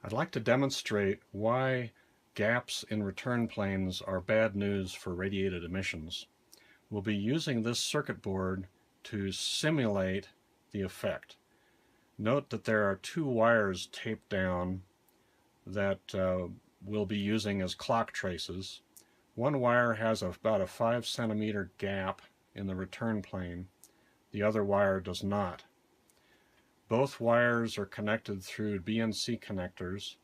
I'd like to demonstrate why gaps in return planes are bad news for radiated emissions. We'll be using this circuit board to simulate the effect. Note that there are two wires taped down that we'll be using as clock traces. One wire has about a 5 centimeter gap in the return plane. The other wire does not. Both wires are connected through BNC connectors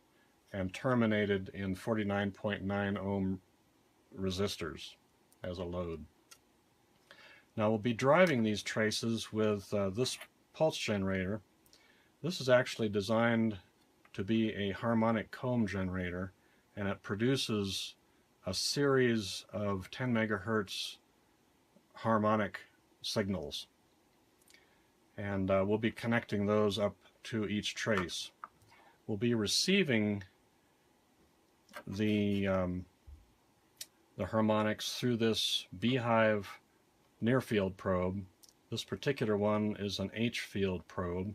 and terminated in 49.9 ohm resistors as a load. Now we'll be driving these traces with this pulse generator. This is actually designed to be a harmonic comb generator, and it produces a series of 10 megahertz harmonic signals. And we'll be connecting those up to each trace. We'll be receiving the harmonics through this beehive near-field probe. This particular one is an H-field probe,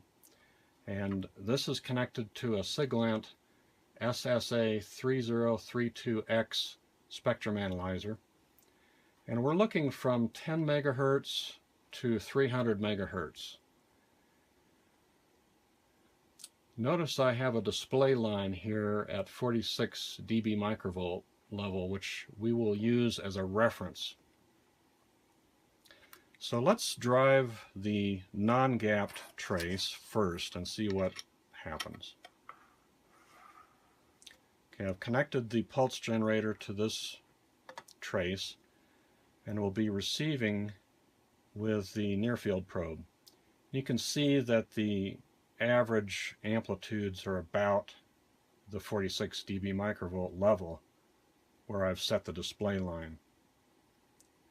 and this is connected to a Siglant SSA 3032X spectrum analyzer. And we're looking from 10 megahertz to 300 megahertz. Notice I have a display line here at 46 dB microvolt level, which we will use as a reference. So let's drive the non-gapped trace first and see what happens. Okay, I've connected the pulse generator to this trace, and we'll be receiving with the near-field probe. You can see that the average amplitudes are about the 46 dB microvolt level where I've set the display line,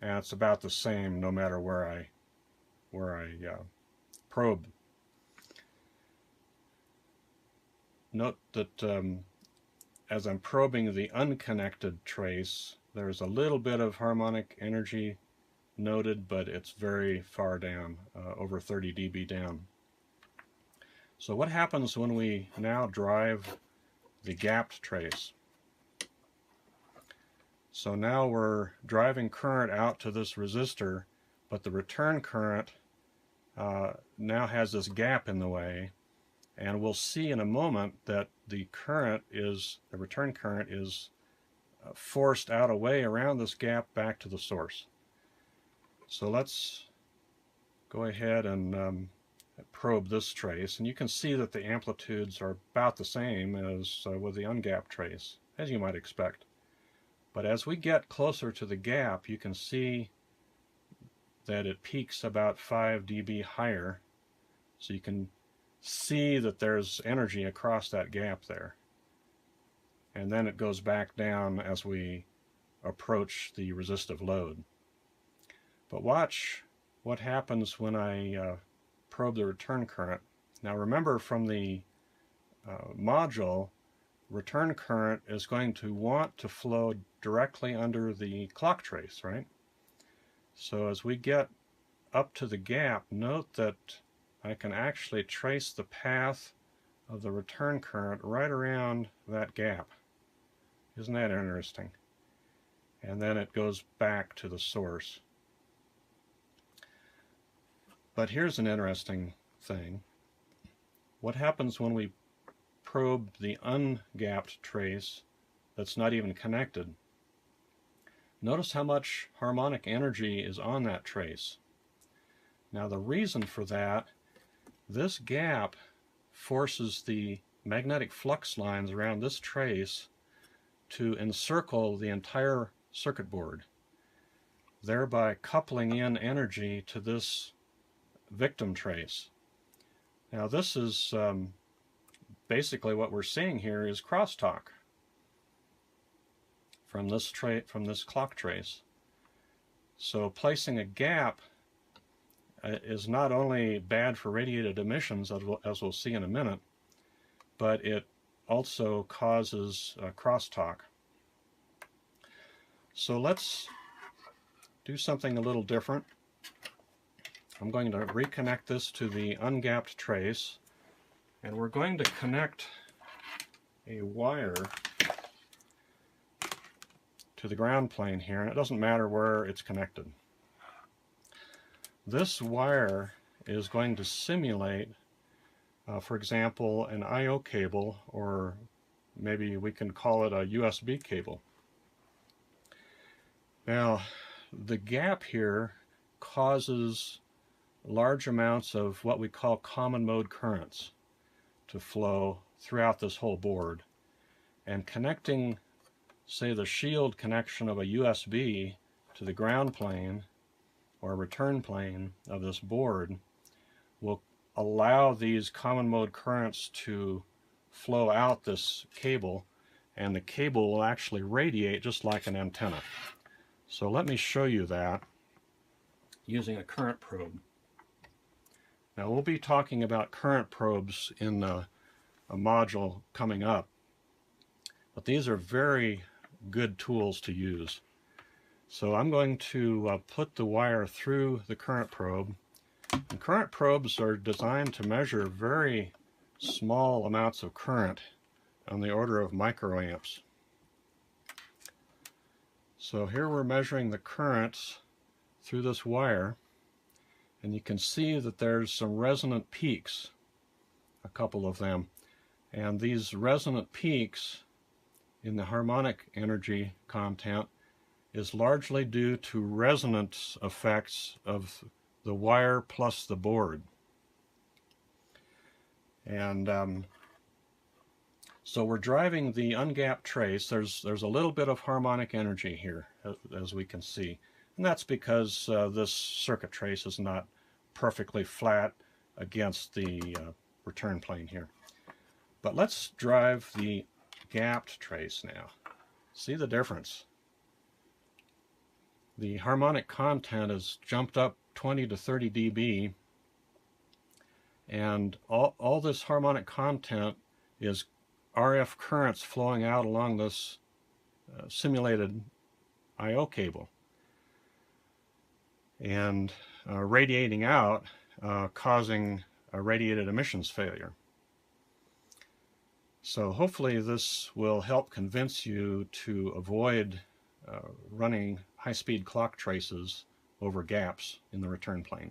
and it's about the same no matter where I probe. Note that as I'm probing the unconnected trace, there's a little bit of harmonic energy noted, but it's very far down, over 30 dB down. So what happens when we now drive the gapped trace? So now we're driving current out to this resistor, but the return current now has this gap in the way, and we'll see in a moment that the return current is forced out a way around this gap back to the source. So let's go ahead and probe this trace, and you can see that the amplitudes are about the same as with the ungapped trace, as you might expect. But as we get closer to the gap, you can see that it peaks about 5 dB higher, so you can see that there's energy across that gap there. And then it goes back down as we approach the resistive load. But watch what happens when I probe the return current. Now remember, from the module, return current is going to want to flow directly under the clock trace, right? So as we get up to the gap, note that I can actually trace the path of the return current right around that gap. Isn't that interesting? And then it goes back to the source. But here's an interesting thing. What happens when we probe the ungapped trace that's not even connected? Notice how much harmonic energy is on that trace. Now the reason for that, this gap forces the magnetic flux lines around this trace to encircle the entire circuit board, thereby coupling in energy to this victim trace. Now this is basically what we're seeing here is crosstalk from this clock trace. So placing a gap is not only bad for radiated emissions, as we'll see in a minute, but it also causes crosstalk. So let's do something a little different. I'm going to reconnect this to the ungapped trace, and we're going to connect a wire to the ground plane here, and it doesn't matter where it's connected. This wire is going to simulate, for example, an I/O cable, or maybe we can call it a USB cable. Now, the gap here causes large amounts of what we call common mode currents to flow throughout this whole board. And connecting, say, the shield connection of a USB to the ground plane or return plane of this board will allow these common mode currents to flow out this cable, and the cable will actually radiate just like an antenna. So let me show you that using a current probe. Now we'll be talking about current probes in a module coming up, but these are very good tools to use. So I'm going to put the wire through the current probe. And current probes are designed to measure very small amounts of current on the order of microamps. So here we're measuring the currents through this wire, and you can see that there's some resonant peaks, a couple of them. And these resonant peaks in the harmonic energy content is largely due to resonance effects of the wire plus the board. And so we're driving the ungapped trace. There's a little bit of harmonic energy here, as we can see. And that's because this circuit trace is not perfectly flat against the return plane here. But let's drive the gapped trace now. See the difference? The harmonic content has jumped up 20 to 30 dB, and all this harmonic content is RF currents flowing out along this simulated I/O cable and radiating out, causing a radiated emissions failure. So hopefully this will help convince you to avoid running high-speed clock traces over gaps in the return plane.